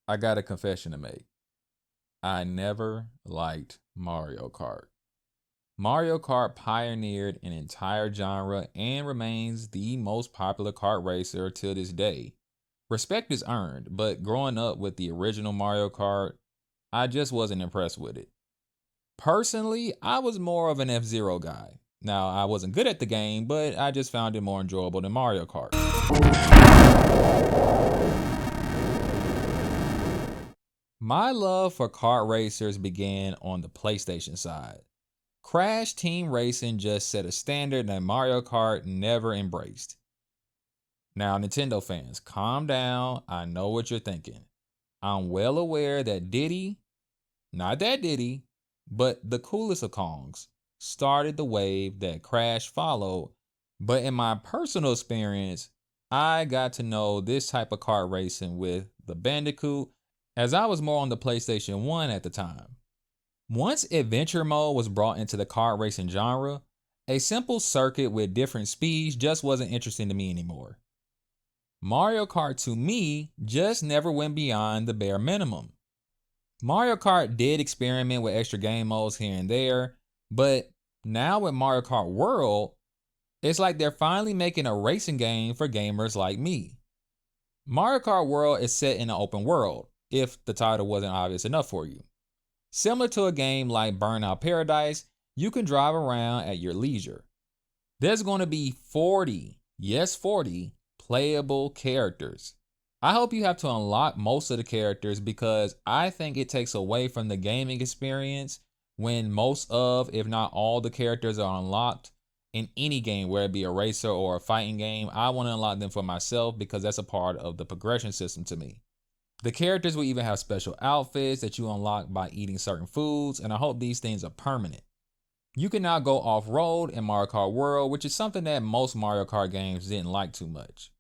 I got a confession to make. I never liked Mario Kart. Mario Kart pioneered an entire genre and remains the most popular kart racer to this day. Respect is earned, but growing up with the original Mario Kart, I just wasn't impressed with it. Personally, I was more of an F-Zero guy. Now, I wasn't good at the game, but I just found it more enjoyable than Mario Kart. My love for kart racers began on the PlayStation side. Crash Team Racing just set a standard that Mario Kart never embraced. Now, Nintendo fans, calm down. I know what you're thinking. I'm well aware that Diddy, not that Diddy, but the coolest of Kongs, started the wave that Crash followed. But in my personal experience, I got to know this type of kart racing with the Bandicoot as I was more on the PlayStation 1 at the time. Once adventure mode was brought into the kart racing genre, a simple circuit with different speeds just wasn't interesting to me anymore. Mario Kart to me just never went beyond the bare minimum. Mario Kart did experiment with extra game modes here and there, but now with Mario Kart World, it's like they're finally making a racing game for gamers like me. Mario Kart World is set in an open world, if the title wasn't obvious enough for you. Similar to a game like Burnout Paradise, you can drive around at your leisure. There's going to be 40, yes 40, playable characters. I hope you have to unlock most of the characters because I think it takes away from the gaming experience when most of, if not all, the characters are unlocked in any game, whether it be a racer or a fighting game. I want to unlock them for myself because that's a part of the progression system to me. The characters will even have special outfits that you unlock by eating certain foods, and I hope these things are permanent. You can now go off-road in Mario Kart World, which is something that most Mario Kart games didn't like too much.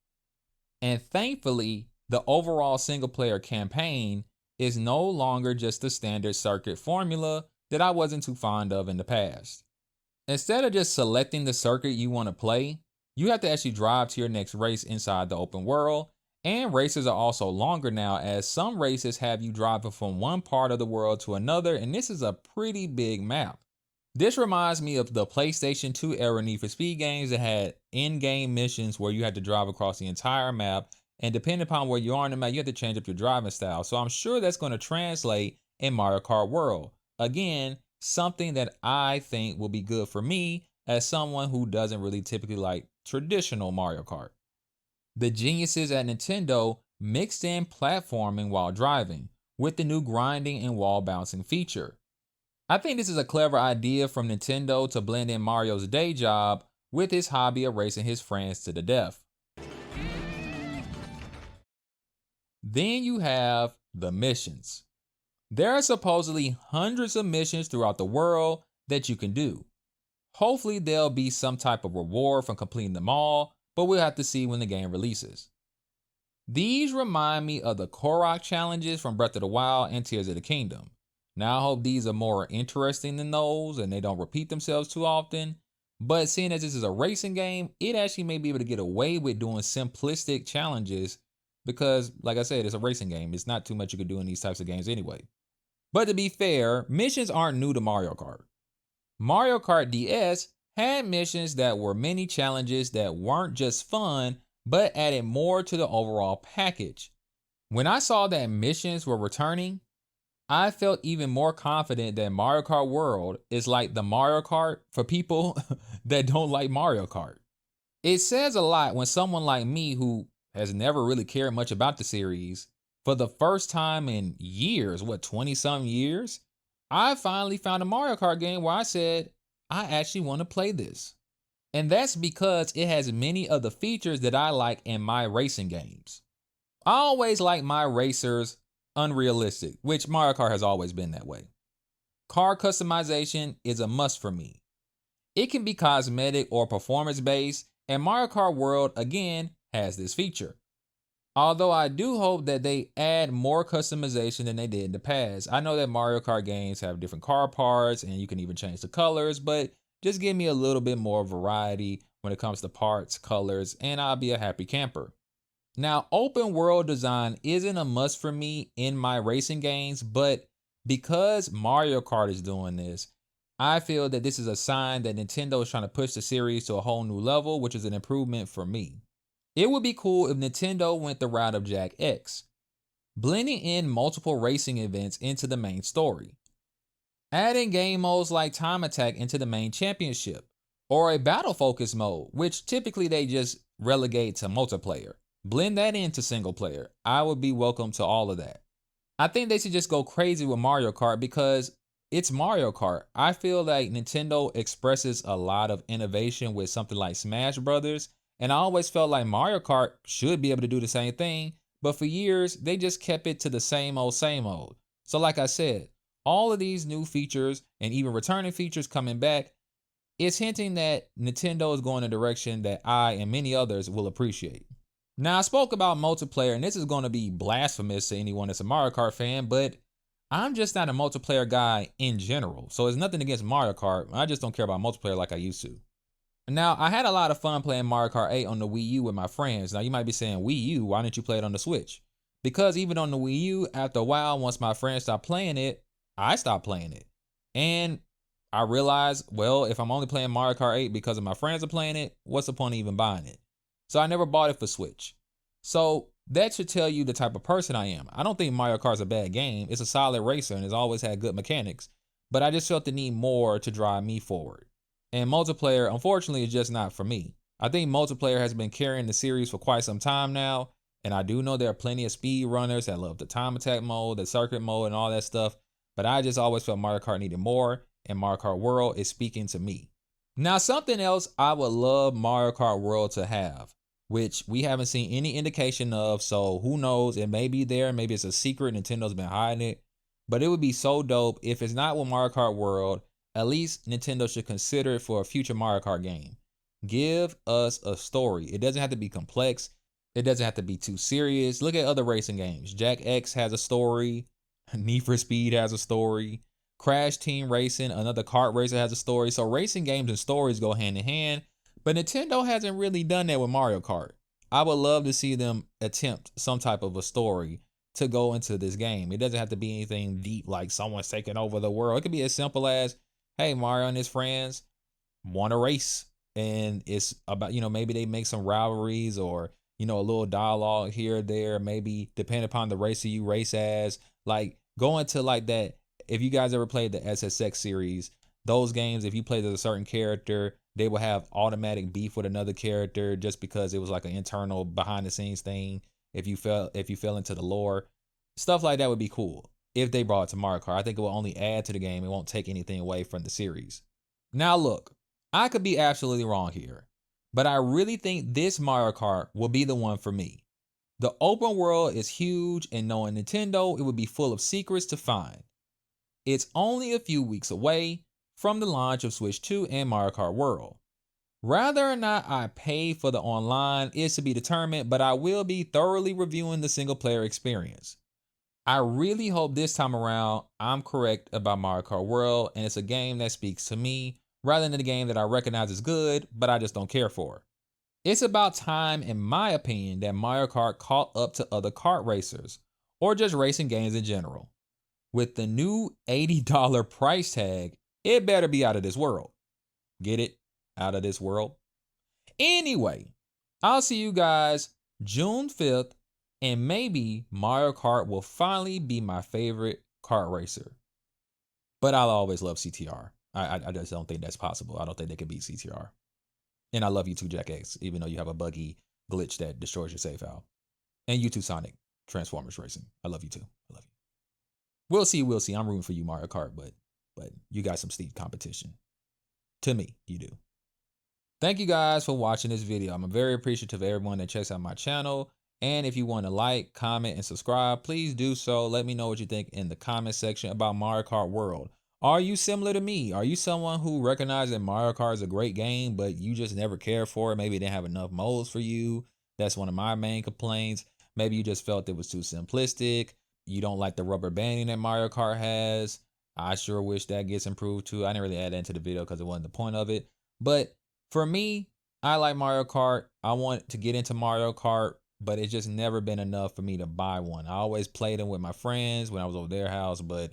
And thankfully, the overall single-player campaign is no longer just the standard circuit formula that I wasn't too fond of in the past. Instead of just selecting the circuit you want to play, you have to actually drive to your next race inside the open world. And races are also longer now, as some races have you driving from one part of the world to another, and this is a pretty big map. This reminds me of the PlayStation 2 era Need for Speed games that had in-game missions where you had to drive across the entire map, and depending upon where you are on the map, you have to change up your driving style. So I'm sure that's going to translate in Mario Kart World. Again, something that I think will be good for me as someone who doesn't really typically like traditional Mario Kart. The geniuses at Nintendo mixed in platforming while driving with the new grinding and wall bouncing feature. I think this is a clever idea from Nintendo to blend in Mario's day job with his hobby of racing his friends to the death. Then you have the missions. There are supposedly hundreds of missions throughout the world that you can do. Hopefully there'll be some type of reward from completing them all, but we'll have to see when the game releases. These remind me of the Korok challenges from Breath of the Wild and Tears of the Kingdom. Now I hope these are more interesting than those and they don't repeat themselves too often, but seeing as this is a racing game, it actually may be able to get away with doing simplistic challenges because, like I said, it's a racing game. It's not too much you could do in these types of games anyway. But to be fair, missions aren't new to Mario Kart. Mario Kart DS had missions that were mini challenges that weren't just fun, but added more to the overall package. When I saw that missions were returning, I felt even more confident that Mario Kart World is like the Mario Kart for people that don't like Mario Kart. It says a lot when someone like me, who has never really cared much about the series, for the first time in years, 20 some years, I finally found a Mario Kart game where I said, I actually want to play this. And that's because it has many of the features that I like in my racing games. I always like my racers unrealistic, which Mario Kart has always been that way. Car customization is a must for me. It can be cosmetic or performance based, and Mario Kart World again has this feature. Although I do hope that they add more customization than they did in the past. I know that Mario Kart games have different car parts and you can even change the colors, but just give me a little bit more variety when it comes to parts, colors, and I'll be a happy camper. Now, open world design isn't a must for me in my racing games, but because Mario Kart is doing this, I feel that this is a sign that Nintendo is trying to push the series to a whole new level, which is an improvement for me. It would be cool if Nintendo went the route of Jack X, blending in multiple racing events into the main story. Adding game modes like Time Attack into the main championship, or a battle focus mode, which typically they just relegate to multiplayer. Blend that into single player. I would be welcome to all of that. I think they should just go crazy with Mario Kart because it's Mario Kart. I feel like Nintendo expresses a lot of innovation with something like Smash Brothers, and I always felt like Mario Kart should be able to do the same thing, but for years they just kept it to the same old same old. So like I said, all of these new features and even returning features coming back, it's hinting that Nintendo is going a direction that I and many others will appreciate. Now, I spoke about multiplayer, and this is going to be blasphemous to anyone that's a Mario Kart fan, but I'm just not a multiplayer guy in general. So it's nothing against Mario Kart. I just don't care about multiplayer like I used to. Now, I had a lot of fun playing Mario Kart 8 on the Wii U with my friends. Now, you might be saying, Wii U, why didn't you play it on the Switch? Because even on the Wii U, after a while, once my friends stopped playing it, I stopped playing it. And I realized, well, if I'm only playing Mario Kart 8 because of my friends are playing it, what's the point of even buying it? So I never bought it for Switch. So that should tell you the type of person I am. I don't think Mario Kart's a bad game. It's a solid racer and it's always had good mechanics. But I just felt the need more to drive me forward. And multiplayer, unfortunately, is just not for me. I think multiplayer has been carrying the series for quite some time now. And I do know there are plenty of speed runners that love the time attack mode, the circuit mode, and all that stuff. But I just always felt Mario Kart needed more, and Mario Kart World is speaking to me. Now, something else I would love Mario Kart World to have, which we haven't seen any indication of, so who knows, it may be there, maybe it's a secret, Nintendo's been hiding it, but it would be so dope if it's not with Mario Kart World, at least Nintendo should consider it for a future Mario Kart game. Give us a story. It doesn't have to be complex, it doesn't have to be too serious. Look at other racing games. Jack X has a story, Need for Speed has a story, Crash Team Racing, another kart racer, has a story. So racing games and stories go hand in hand. But Nintendo hasn't really done that with Mario Kart. I would love to see them attempt some type of a story to go into this game. It doesn't have to be anything deep like someone's taking over the world. It could be as simple as, hey, Mario and his friends want to race. And it's about, maybe they make some rivalries or, a little dialogue here or there. Maybe depending upon the racer you race as. Like, go into like that. If you guys ever played the SSX series, those games, if you played as a certain character, they will have automatic beef with another character just because it was like an internal behind the scenes thing. If you fell into the lore, stuff like that would be cool if they brought it to Mario Kart. I think it will only add to the game. It won't take anything away from the series. Now look, I could be absolutely wrong here, but I really think this Mario Kart will be the one for me. The open world is huge, and knowing Nintendo, it would be full of secrets to find. It's only a few weeks away from the launch of Switch 2 and Mario Kart World. Whether or not I pay for the online is to be determined, but I will be thoroughly reviewing the single player experience. I really hope this time around I'm correct about Mario Kart World and it's a game that speaks to me rather than a game that I recognize is good, but I just don't care for. It's about time, in my opinion, that Mario Kart caught up to other kart racers, or just racing games in general. With the new $80 price tag, it better be out of this world. Get it? Out of this world. Anyway, I'll see you guys June 5th, and maybe Mario Kart will finally be my favorite kart racer. But I'll always love CTR. I just don't think that's possible. I don't think they could beat CTR. And I love you too, Jack X, even though you have a buggy glitch that destroys your save file. And you too, Sonic, Transformers Racing. I love you too. I love you. We'll see. I'm rooting for you, Mario Kart, but you got some steep competition. To me, you do. Thank you guys for watching this video. I'm very appreciative of everyone that checks out my channel. And if you want to like, comment, and subscribe, please do so. Let me know what you think in the comment section about Mario Kart World. Are you similar to me? Are you someone who recognizes that Mario Kart is a great game, but you just never cared for it? Maybe it didn't have enough modes for you. That's one of my main complaints. Maybe you just felt it was too simplistic. You don't like the rubber banding that Mario Kart has. I sure wish that gets improved too. I didn't really add that into the video because it wasn't the point of it. But for me, I like Mario Kart. I want to get into Mario Kart, but it's just never been enough for me to buy one. I always played them with my friends when I was over their house, but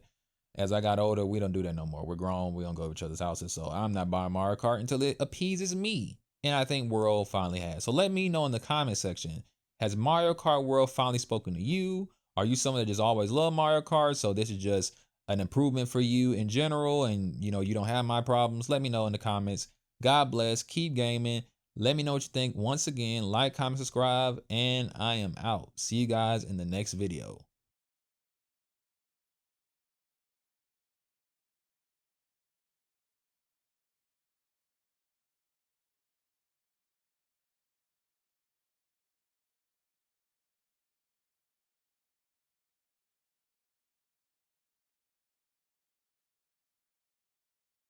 as I got older, we don't do that no more. We're grown. We don't go to each other's houses. So I'm not buying Mario Kart until it appeases me. And I think World finally has. So let me know in the comment section. Has Mario Kart World finally spoken to you? Are you someone that just always loved Mario Kart? So this is just an improvement for you in general, and you don't have my problems? Let me know in the comments. God bless. Keep gaming. Let me know what you think. Once again, like, comment, subscribe, and I am out. See you guys in the next video.